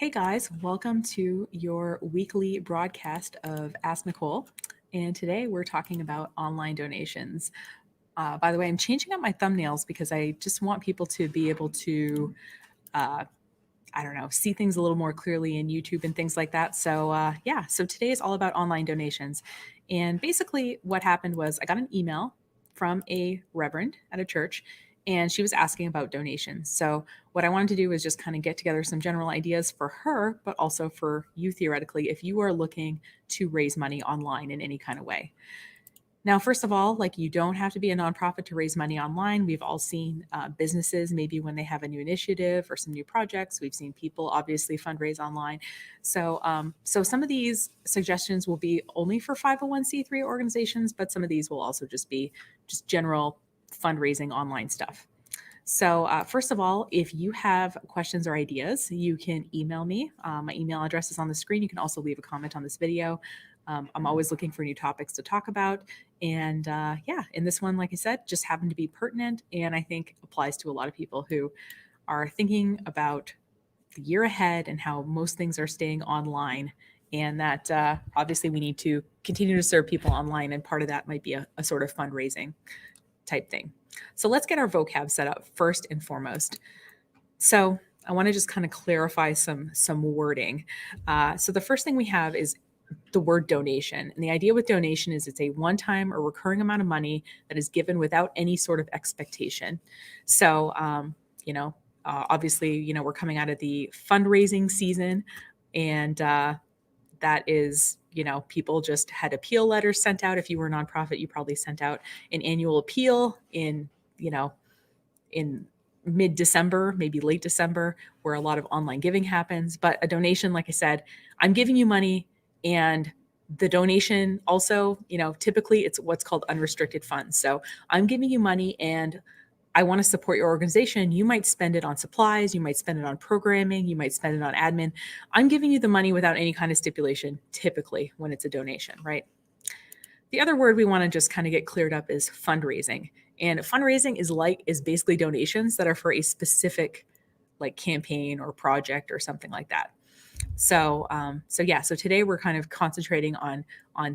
Hey guys, welcome to your weekly broadcast of Ask Nicole. And today we're talking about online donations. By the way, I'm changing up my thumbnails because I just want people to be able to, uh, see things a little more clearly in YouTube and things like that. So today is all about online donations. And basically, what happened was I got an email from a reverend at a church, and she was asking about donations. So, what I wanted to do was just kind of get together some general ideas for her, but also for you theoretically, if you are looking to raise money online in any kind of way. Now, first of all, like you don't have to be a nonprofit to raise money online. We've all seen businesses, maybe when they have a new initiative or some new projects. We've seen people obviously fundraise online. So some of these suggestions will be only for 501c3 organizations, but some of these will also just be just general fundraising online stuff. So, first of all, if you have questions or ideas, you can email me. My email address is on the screen. You can also leave a comment on this video. I'm always looking for new topics to talk about. And in this one, like I said, just happened to be pertinent and I think applies to a lot of people who are thinking about the year ahead and how most things are staying online. And that obviously we need to continue to serve people online. And part of that might be a sort of fundraising type thing. So let's get our vocab set up first and foremost. So I want to just kind of clarify some wording. So the first thing we have is the word donation. And the idea with donation is it's a one-time or recurring amount of money that is given without any sort of expectation. So, obviously, we're coming out of the fundraising season, and that is, people just had appeal letters sent out. If you were a nonprofit, you probably sent out an annual appeal in mid-December, maybe late December, where a lot of online giving happens. But a donation, like I said, I'm giving you money, and the donation also, typically it's what's called unrestricted funds. So I'm giving you money and I want to support your organization. You might spend it on supplies, you might spend it on programming, you might spend it on admin. I'm giving you the money without any kind of stipulation, typically when it's a donation, right? The other word we want to just kind of get cleared up is fundraising. And fundraising is basically donations that are for a specific like campaign or project or something like that. So today we're kind of concentrating on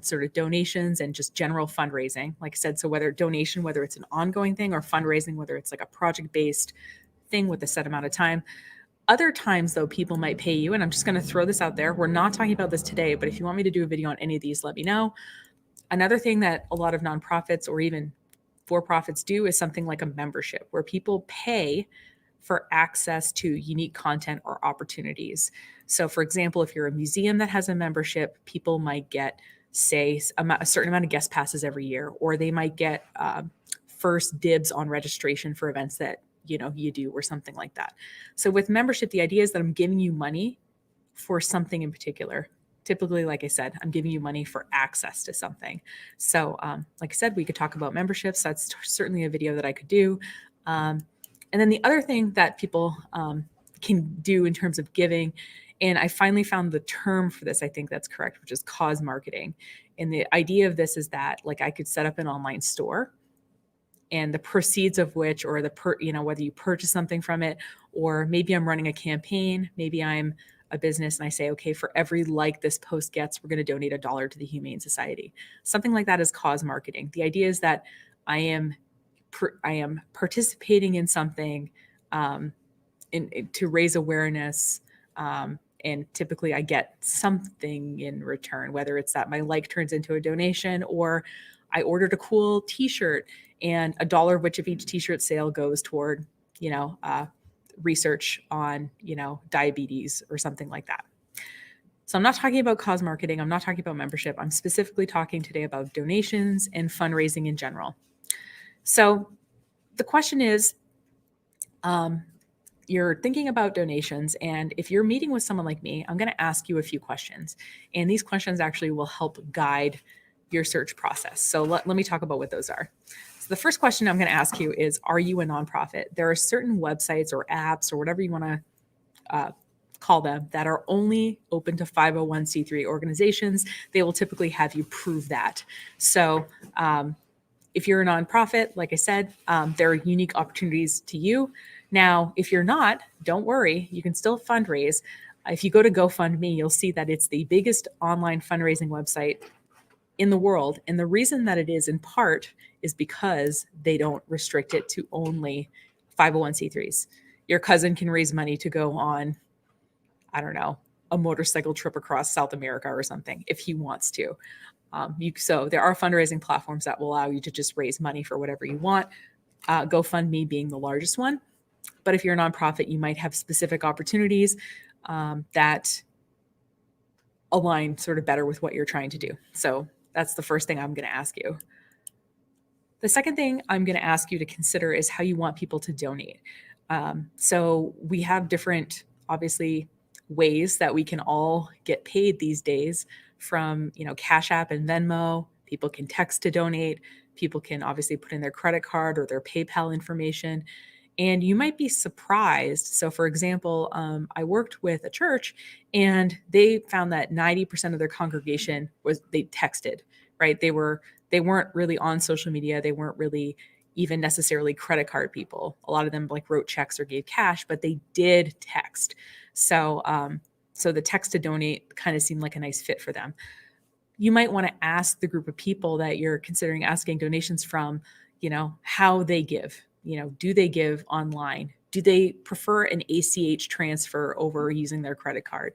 sort of donations and just general fundraising. Like I said, so whether it's an ongoing thing, or fundraising, whether it's like a project-based thing with a set amount of time. Other times, though, people might pay you, and I'm just going to throw this out there. We're not talking about this today, but if you want me to do a video on any of these, let me know. Another thing that a lot of nonprofits or even for-profits do is something like a membership, where people pay for access to unique content or opportunities. So, for example, if you're a museum that has a membership, people might get, say, a certain amount of guest passes every year, or they might get first dibs on registration for events that you do, or something like that. So, with membership, the idea is that I'm giving you money for something in particular. Typically, like I said, I'm giving you money for access to something. So, like I said, we could talk about memberships. That's certainly a video that I could do. And then the other thing that people can do in terms of giving, and I finally found the term for this, I think that's correct, which is cause marketing. And the idea of this is that, like, I could set up an online store, and the proceeds of which, or whether you purchase something from it, or maybe I'm running a campaign, maybe I'm a business and I say, okay, for every like this post gets, we're going to donate $1 to the Humane Society. Something like that is cause marketing. The idea is that I am participating in something to raise awareness, and typically I get something in return, whether it's that my like turns into a donation, or I ordered a cool T-shirt and $1 of which of each T-shirt sale goes toward research on diabetes or something like that. So I'm not talking about cause marketing. I'm not talking about membership. I'm specifically talking today about donations and fundraising in general. So the question is, you're thinking about donations, and if you're meeting with someone like me, I'm going to ask you a few questions, and these questions actually will help guide your search process. So let me talk about what those are. So the first question I'm going to ask you is, are you a nonprofit? There are certain websites or apps or whatever you want to call them that are only open to 501c3 organizations. They will typically have you prove that. So if you're a nonprofit, like I said, there are unique opportunities to you. Now, if you're not, don't worry, you can still fundraise. If you go to GoFundMe, you'll see that it's the biggest online fundraising website in the world. And the reason that it is in part is because they don't restrict it to only 501c3s. Your cousin can raise money to go on, I don't know, a motorcycle trip across South America or something if he wants to. So there are fundraising platforms that will allow you to just raise money for whatever you want. GoFundMe being the largest one. But if you're a nonprofit, you might have specific opportunities that align sort of better with what you're trying to do. So that's the first thing I'm going to ask you. The second thing I'm going to ask you to consider is how you want people to donate. So we have different, obviously, ways that we can all get paid these days from, Cash App and Venmo. People can text to donate. People can obviously put in their credit card or their PayPal information. And you might be surprised. So, for example, I worked with a church and they found that 90% of their congregation they texted, right? They weren't really on social media. They weren't really even necessarily credit card people. A lot of them like wrote checks or gave cash, but they did text. So, so the text to donate kind of seemed like a nice fit for them. You might want to ask the group of people that you're considering asking donations from, how they give. Do they give online? Do they prefer an ACH transfer over using their credit card?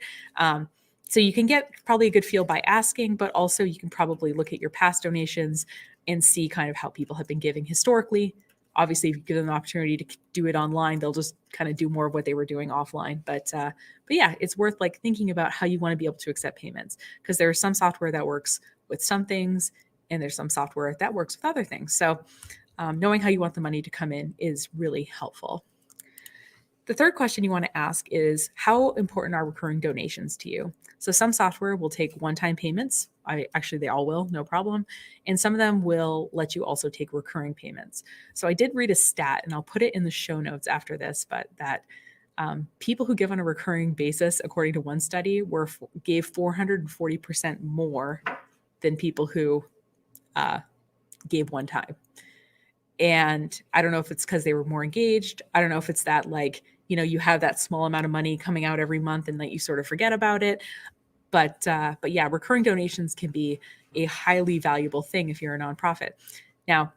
So you can get probably a good feel by asking, but also you can probably look at your past donations and see kind of how people have been giving historically. Obviously, if you give them the opportunity to do it online, they'll just kind of do more of what they were doing offline. But yeah, it's worth like thinking about how you want to be able to accept payments, because there's some software that works with some things, and there's some software that works with other things. So knowing how you want the money to come in is really helpful. The third question you want to ask is, how important are recurring donations to you? So some software will take one-time payments. They all will, no problem. And some of them will let you also take recurring payments. So I did read a stat, and I'll put it in the show notes after this, but that people who give on a recurring basis, according to one study, gave 440% more than people who gave one time. And I don't know if it's because they were more engaged. I don't know if it's that you have that small amount of money coming out every month and that you sort of forget about it. But yeah, recurring donations can be a highly valuable thing if you're a nonprofit. Now,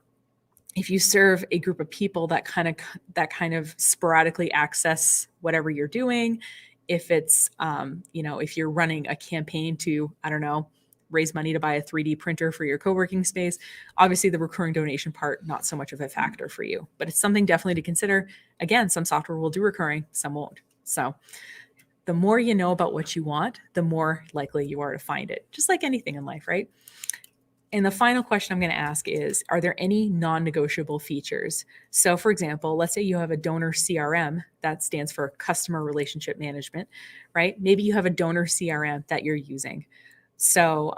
if you serve a group of people that kind of sporadically access whatever you're doing, if it's if you're running a campaign to, I don't know, raise money to buy a 3D printer for your co-working space, obviously the recurring donation part, not so much of a factor for you, but it's something definitely to consider. Again, some software will do recurring, some won't. So the more you know about what you want, the more likely you are to find it, just like anything in life, right? And the final question I'm going to ask is, are there any non-negotiable features? So for example, let's say you have a donor CRM, that stands for customer relationship management, right? Maybe you have a donor CRM that you're using. So,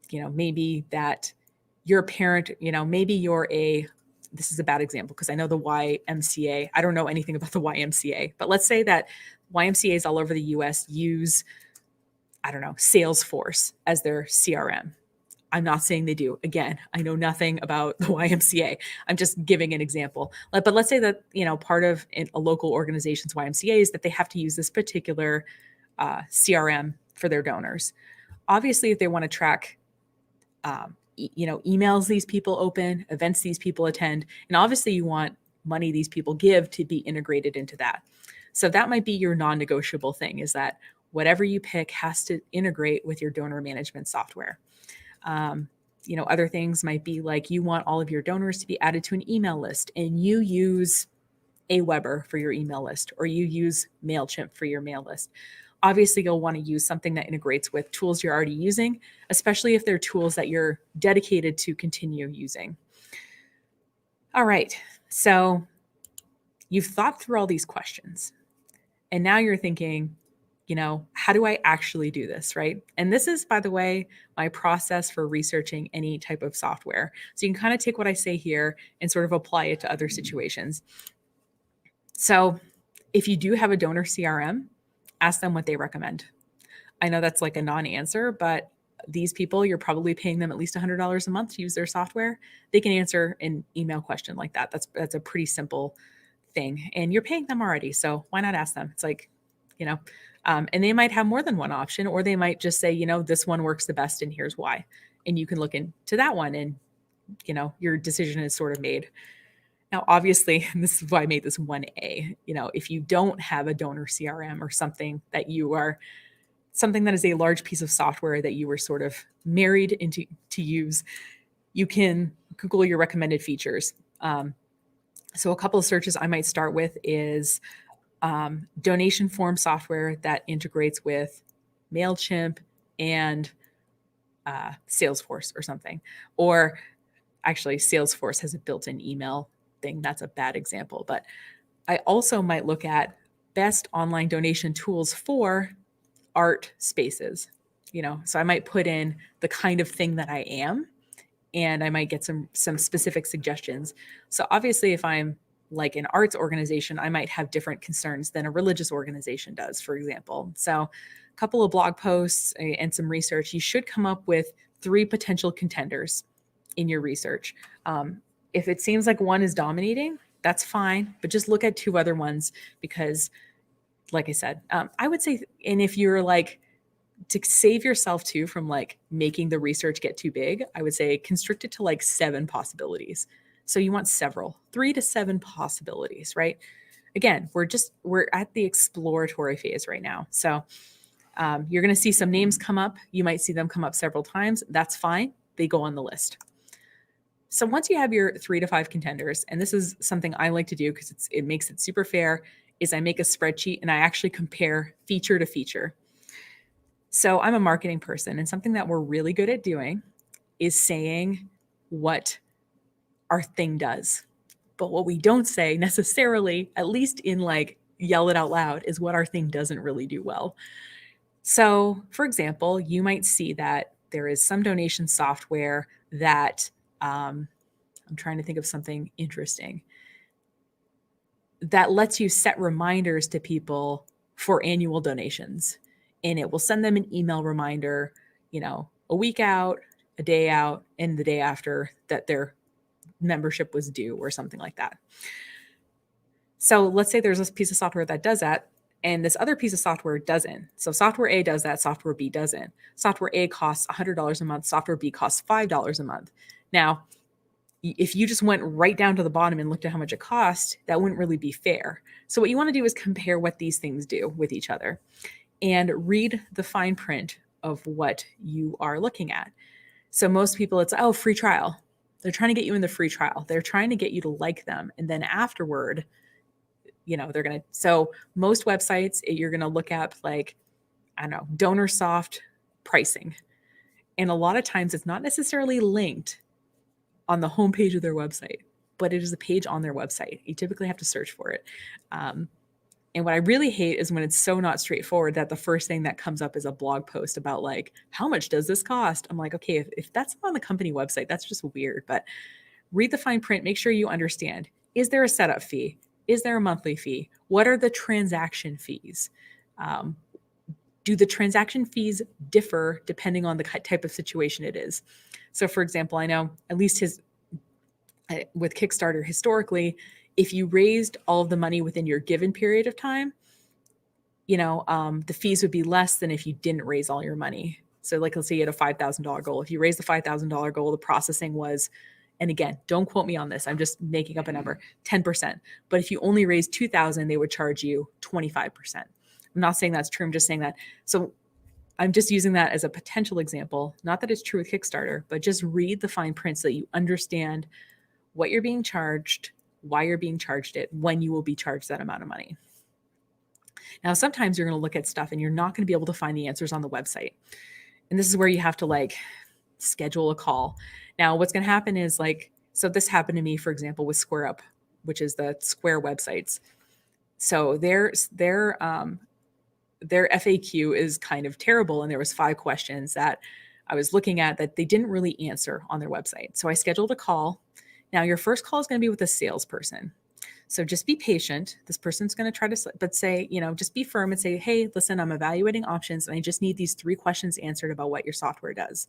maybe that your parent, maybe this is a bad example because I know the YMCA, I don't know anything about the YMCA, but let's say that YMCAs all over the US use, I don't know, Salesforce as their CRM. I'm not saying they do. Again, I know nothing about the YMCA. I'm just giving an example. But let's say that, part of a local organization's YMCA is that they have to use this particular CRM for their donors. Obviously, if they want to track, emails these people open, events these people attend, and obviously you want money these people give to be integrated into that. So that might be your non-negotiable thing, is that whatever you pick has to integrate with your donor management software. Other things might be like you want all of your donors to be added to an email list, and you use Aweber for your email list, or you use MailChimp for your mail list. Obviously, you'll want to use something that integrates with tools you're already using, especially if they're tools that you're dedicated to continue using. All right, so you've thought through all these questions, and now you're thinking, how do I actually do this, right? And this is, by the way, my process for researching any type of software. So you can kind of take what I say here and sort of apply it to other situations. So if you do have a donor CRM, ask them what they recommend. I know that's like a non-answer, but these people, you're probably paying them at least $100 a month to use their software. They can answer an email question like that. That's a pretty simple thing, and you're paying them already. So why not ask them? It's like, And they might have more than one option, or they might just say, this one works the best and here's why. And you can look into that one and, your decision is sort of made. Now, obviously, and this is why I made this 1A, if you don't have a donor CRM or something that is a large piece of software that you were sort of married into to use, you can Google your recommended features. So a couple of searches I might start with is donation form software that integrates with MailChimp and Salesforce or something. Or actually, Salesforce has a built-in email thing. That's a bad example. But I also might look at best online donation tools for art spaces. So I might put in the kind of thing that I am, and I might get some specific suggestions. So obviously, if I'm like an arts organization, I might have different concerns than a religious organization does, for example. So a couple of blog posts and some research, you should come up with 3 potential contenders in your research. If it seems like one is dominating, that's fine, but just look at 2 other ones because, like I said, I would say, and if you're like, to save yourself too from like making the research get too big, I would say constrict it to like 7 possibilities. So you want 3 to 7 possibilities, right? Again, we're at the exploratory phase right now. So you're going to see some names come up. You might see them come up several times. That's fine. They go on the list. So once you have your 3 to 5 contenders, and this is something I like to do because it makes it super fair, is I make a spreadsheet and I actually compare feature to feature. So I'm a marketing person, and something that we're really good at doing is saying what our thing does. But what we don't say necessarily, at least in like yell it out loud, is what our thing doesn't really do well. So for example, you might see that there is some donation software that I'm trying to think of something interesting that lets you set reminders to people for annual donations. And it will send them an email reminder, a week out, a day out, and the day after that their membership was due or something like that. So let's say there's this piece of software that does that, and this other piece of software doesn't. So software A does that, software B doesn't. Software A costs $100 a month, software B costs $5 a month. Now, if you just went right down to the bottom and looked at how much it cost, that wouldn't really be fair. So what you want to do is compare what these things do with each other and read the fine print of what you are looking at. So most people, it's, free trial. They're trying to get you in the free trial. They're trying to get you to like them. And then afterward, so most websites, you're going to look at like, donor soft pricing. And a lot of times it's not necessarily linked on the homepage of their website, but it is a page on their website. You typically have to search for it. And what I really hate is when it's so not straightforward that the first thing that comes up is a blog post about like, how much does this cost? I'm like, okay, if that's on the company website, that's just weird. But read the fine print, make sure you understand. Is there a setup fee? Is there a monthly fee? What are the transaction fees? Do the transaction fees differ depending on the type of situation it is? So for example, I know at least with Kickstarter historically, if you raised all of the money within your given period of time, the fees would be less than if you didn't raise all your money. So like, let's say you had a $5,000 goal. If you raised the $5,000 goal, the processing was, and again, don't quote me on this, I'm just making up a number, 10%. But if you only raised 2,000, they would charge you 25%. I'm not saying that's true. I'm just saying that. So I'm just using that as a potential example. Not that it's true with Kickstarter, but just read the fine print so that you understand what you're being charged, why you're being charged it, when you will be charged that amount of money. Now, sometimes you're going to look at stuff and you're not going to be able to find the answers on the website. And this is where you have to like schedule a call. Now, what's going to happen is so this happened to me, for example, with SquareUp, which is the Square websites. So their FAQ is kind of terrible. And there was 5 questions that I was looking at that they didn't really answer on their website. So I scheduled a call. Now, your first call is going to be with a salesperson. So just be patient. This person's going to try to, but say, just be firm and say, hey, listen, I'm evaluating options and I just need these 3 questions answered about what your software does.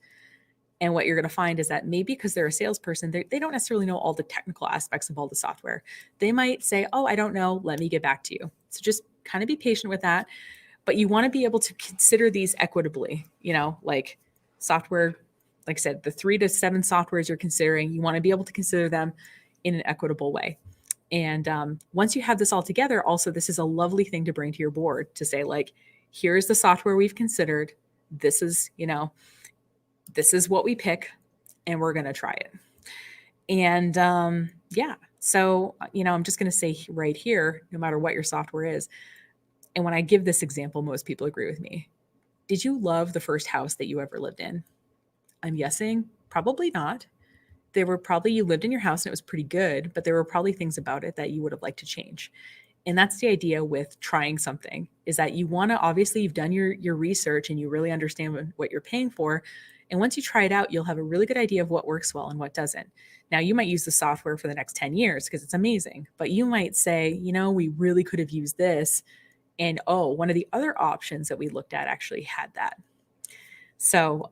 And what you're going to find is that maybe because they're a salesperson, they don't necessarily know all the technical aspects of all the software. They might say, oh, I don't know. Let me get back to you. So just kind of be patient with that. but you want to be able to consider these equitably, like software, like I said, the 3 to 7 softwares you're considering, you want to be able to consider them in an equitable way. And once you have this all together, also, this is a lovely thing to bring to your board to say, like, here's the software we've considered. This is, this is what we pick, and we're going to try it. And yeah, so, I'm just going to say right here, no matter what your software is, and when I give this example, most people agree with me. Did you love the first house that you ever lived in? I'm guessing probably not. You lived in your house and it was pretty good, but there were probably things about it that you would have liked to change. And that's the idea with trying something, is that you want to, obviously you've done your research and you really understand what you're paying for. And once you try it out, you'll have a really good idea of what works well and what doesn't. Now, you might use the software for the next 10 years because it's amazing, but you might say, we really could have used this. And one of the other options that we looked at actually had that. So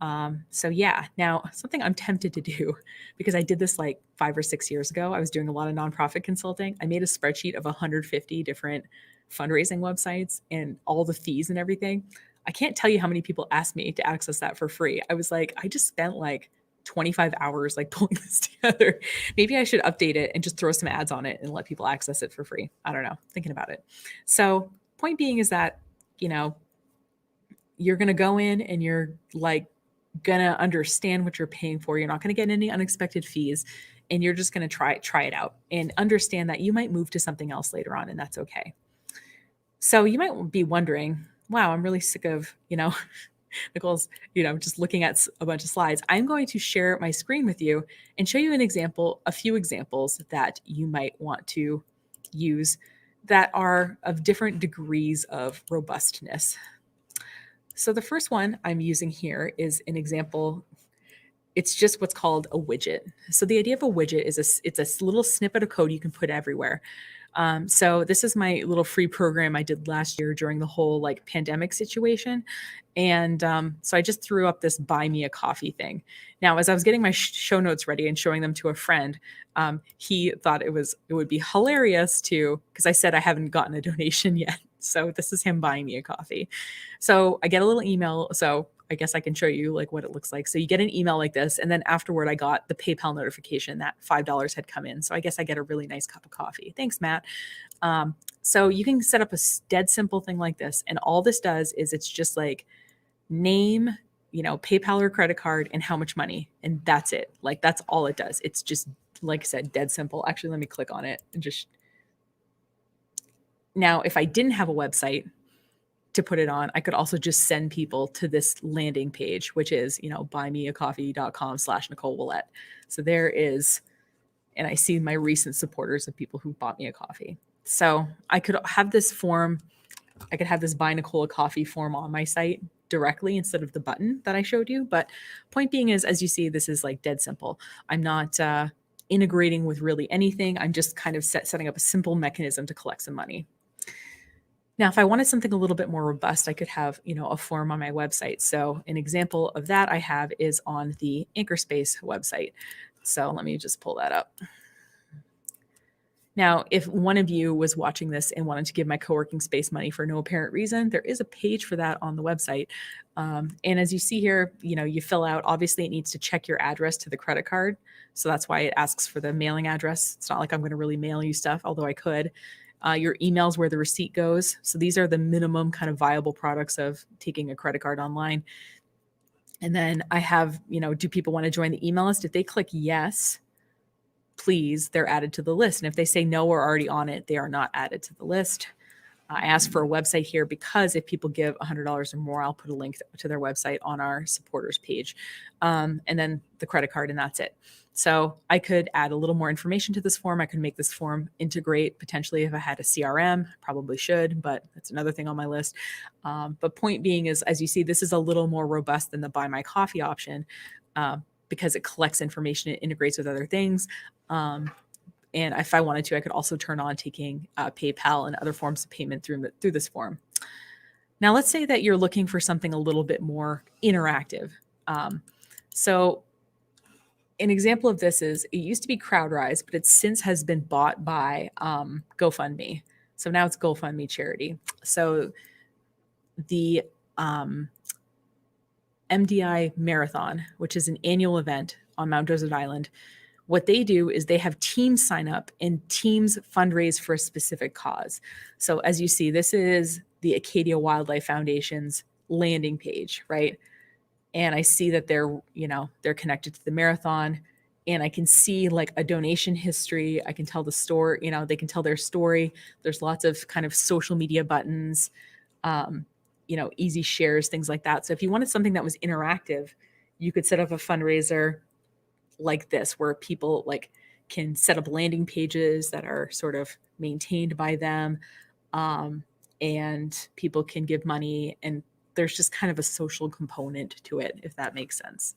yeah. Now, something I'm tempted to do, because I did this like 5 or 6 years ago, I was doing a lot of nonprofit consulting. I made a spreadsheet of 150 different fundraising websites and all the fees and everything. I can't tell you how many people asked me to access that for free. I was like, I just spent like 25 hours like pulling this together. Maybe I should update it and just throw some ads on it and let people access it for free. I don't know, thinking about it. So point being is that, you're going to go in and you're like going to understand what you're paying for. You're not going to get any unexpected fees, and you're just going to try it out and understand that you might move to something else later on, and that's okay. So you might be wondering, wow, I'm really sick of, Nicole's, just looking at a bunch of slides. I'm going to share my screen with you and show you a few examples that you might want to use that are of different degrees of robustness. So the first one I'm using here is an example. It's just what's called a widget. So the idea of a widget is it's a little snippet of code you can put everywhere. So this is my little free program I did last year during the whole like pandemic situation. And so I just threw up this buy me a coffee thing. Now, as I was getting my show notes ready and showing them to a friend, he thought it would be hilarious because I said I haven't gotten a donation yet. So this is him buying me a coffee. So I get a little email. So I guess I can show you like what it looks like. So you get an email like this, and then afterward I got the PayPal notification that $5 had come in. So I guess I get a really nice cup of coffee. Thanks, Matt. So you can set up a dead simple thing like this. And all this does is it's just like name, PayPal or credit card and how much money. And that's it. Like that's all it does. It's just, like I said, dead simple. Actually, let me click on it and just. Now, if I didn't have a website to put it on, I could also just send people to this landing page, which is, buymeacoffee.com/Nicole Willett. So there is, and I see my recent supporters of people who bought me a coffee. So I could have this form. I could have this buy Nicole a coffee form on my site directly instead of the button that I showed you. But point being is, as you see, this is like dead simple. I'm not integrating with really anything. I'm just kind of setting up a simple mechanism to collect some money. Now, if I wanted something a little bit more robust, I could have, a form on my website. So an example of that I have is on the Anchorspace website. So let me just pull that up. Now, if one of you was watching this and wanted to give my co-working space money for no apparent reason, there is a page for that on the website. And as you see here, you fill out, obviously it needs to check your address to the credit card. So that's why it asks for the mailing address. It's not like I'm going to really mail you stuff, although I could. Your emails where the receipt goes. So these are the minimum kind of viable products of taking a credit card online. And then I have, do people want to join the email list? If they click yes, please, they're added to the list. And if they say no, we're already on it, they are not added to the list. I asked for a website here because if people give $100 or more, I'll put a link to their website on our supporters page. And then the credit card, and that's it. So I could add a little more information to this form. I could make this form integrate potentially if I had a CRM, probably should, but that's another thing on my list. But point being is, as you see, this is a little more robust than the buy my coffee option because it collects information, it integrates with other things. And if I wanted to, I could also turn on taking PayPal and other forms of payment through this form. Now, let's say that you're looking for something a little bit more interactive. So an example of this is, it used to be CrowdRise, but it since has been bought by GoFundMe. So now it's GoFundMe charity. So the MDI Marathon, which is an annual event on Mount Desert Island. What they do is they have teams sign up and teams fundraise for a specific cause. So as you see, this is the Acadia Wildlife Foundation's landing page, right? And I see that they're connected to the marathon, and I can see like a donation history. I can tell the story, they can tell their story. There's lots of kind of social media buttons, um, easy shares, things like that. So if you wanted something that was interactive, you could set up a fundraiser like this, where people like can set up landing pages that are sort of maintained by them, and people can give money, and there's just kind of a social component to it, if that makes sense.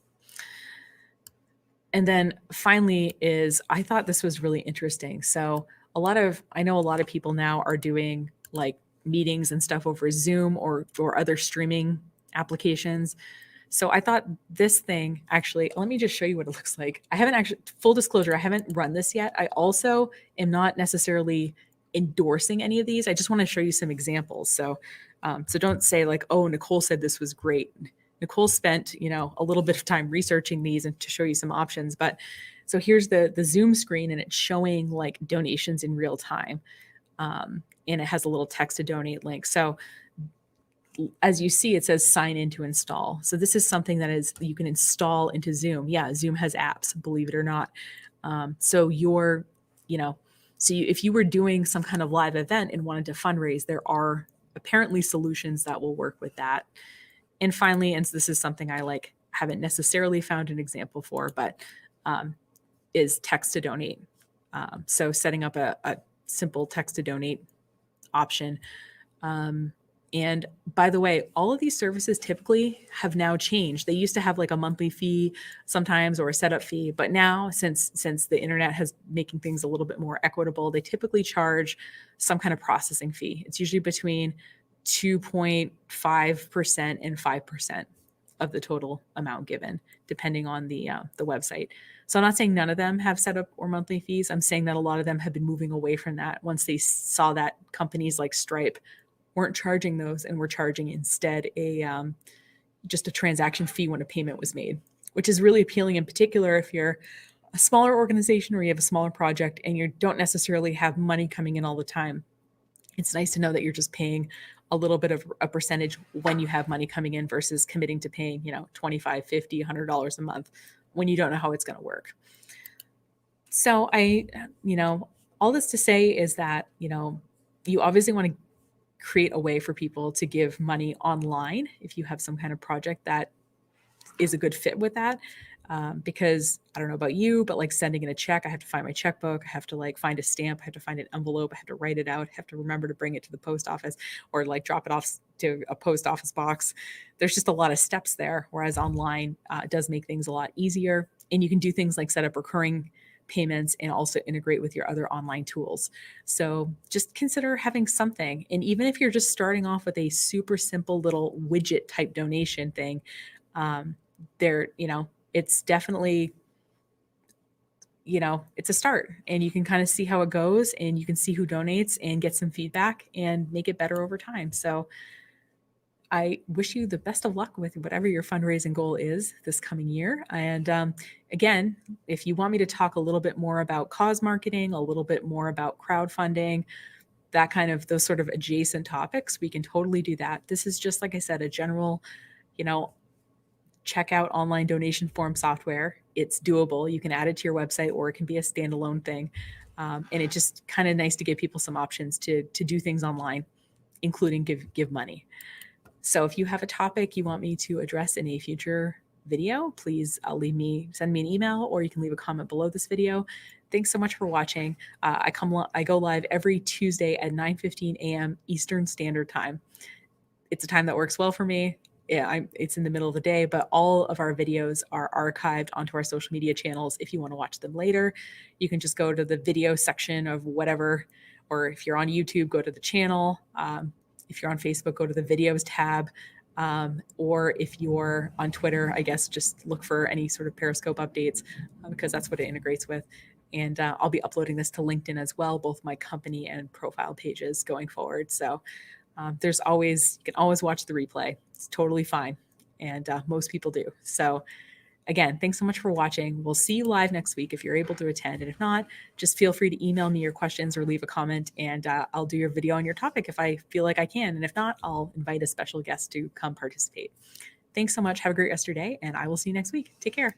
And then finally is, I thought this was really interesting. So I know a lot of people now are doing like meetings and stuff over Zoom or other streaming applications. So I thought this thing, actually, let me just show you what it looks like. I haven't actually, full disclosure, I haven't run this yet. I also am not necessarily endorsing any of these. I just want to show you some examples. So don't say like, oh, Nicole said this was great. Nicole spent, a little bit of time researching these and to show you some options. But so here's the Zoom screen, and it's showing like donations in real time. And it has a little text to donate link. So as you see, it says sign in to install. So this is something that is you can install into Zoom. Yeah, Zoom has apps, believe it or not. So if you were doing some kind of live event and wanted to fundraise, there are apparently solutions that will work with that. And finally, and this is something I haven't necessarily found an example for, but is text to donate. So setting up a simple text to donate option. And by the way, all of these services typically have now changed. They used to have like a monthly fee sometimes or a setup fee, but now since the internet has making things a little bit more equitable, they typically charge some kind of processing fee. It's usually between 2.5% and 5% of the total amount given, depending on the website. So I'm not saying none of them have setup or monthly fees. I'm saying that a lot of them have been moving away from that once they saw that companies like Stripe weren't charging those and were charging instead just a transaction fee when a payment was made, which is really appealing in particular if you're a smaller organization or you have a smaller project and you don't necessarily have money coming in all the time. It's nice to know that you're just paying a little bit of a percentage when you have money coming in versus committing to paying, $25, $50, $100 a month when you don't know how it's going to work. So all this to say is that, you obviously want to create a way for people to give money online if you have some kind of project that is a good fit with that. Because I don't know about you, but like sending in a check, I have to find my checkbook. I have to find a stamp. I have to find an envelope. I have to write it out. I have to remember to bring it to the post office or drop it off to a post office box. There's just a lot of steps there. Whereas online does make things a lot easier. And you can do things like set up recurring payments and also integrate with your other online tools. So just consider having something. And even if you're just starting off with a super simple little widget type donation thing, it's definitely, it's a start, and you can kind of see how it goes and you can see who donates and get some feedback and make it better over time. So I wish you the best of luck with whatever your fundraising goal is this coming year. And again, if you want me to talk a little bit more about cause marketing, a little bit more about crowdfunding, those sort of adjacent topics, we can totally do that. This is just, like I said, a general, check out online donation form software. It's doable. You can add it to your website or it can be a standalone thing. And it's just kind of nice to give people some options to do things online, including give money. So if you have a topic you want me to address in a future video, please send me an email, or you can leave a comment below this video. Thanks so much for watching. I go live every Tuesday at 9:15 a.m. Eastern Standard Time. It's a time that works well for me. Yeah, it's in the middle of the day, but all of our videos are archived onto our social media channels. If you want to watch them later, you can just go to the video section of whatever, or if you're on YouTube, go to the channel. If you're on Facebook, go to the videos tab. Or if you're on Twitter, I guess just look for any sort of Periscope updates because that's what it integrates with. And I'll be uploading this to LinkedIn as well, both my company and profile pages going forward. So You can always watch the replay. It's totally fine. And most people do. So again, thanks so much for watching. We'll see you live next week if you're able to attend. And if not, just feel free to email me your questions or leave a comment, and I'll do your video on your topic if I feel like I can. And if not, I'll invite a special guest to come participate. Thanks so much. Have a great rest of your day, and I will see you next week. Take care.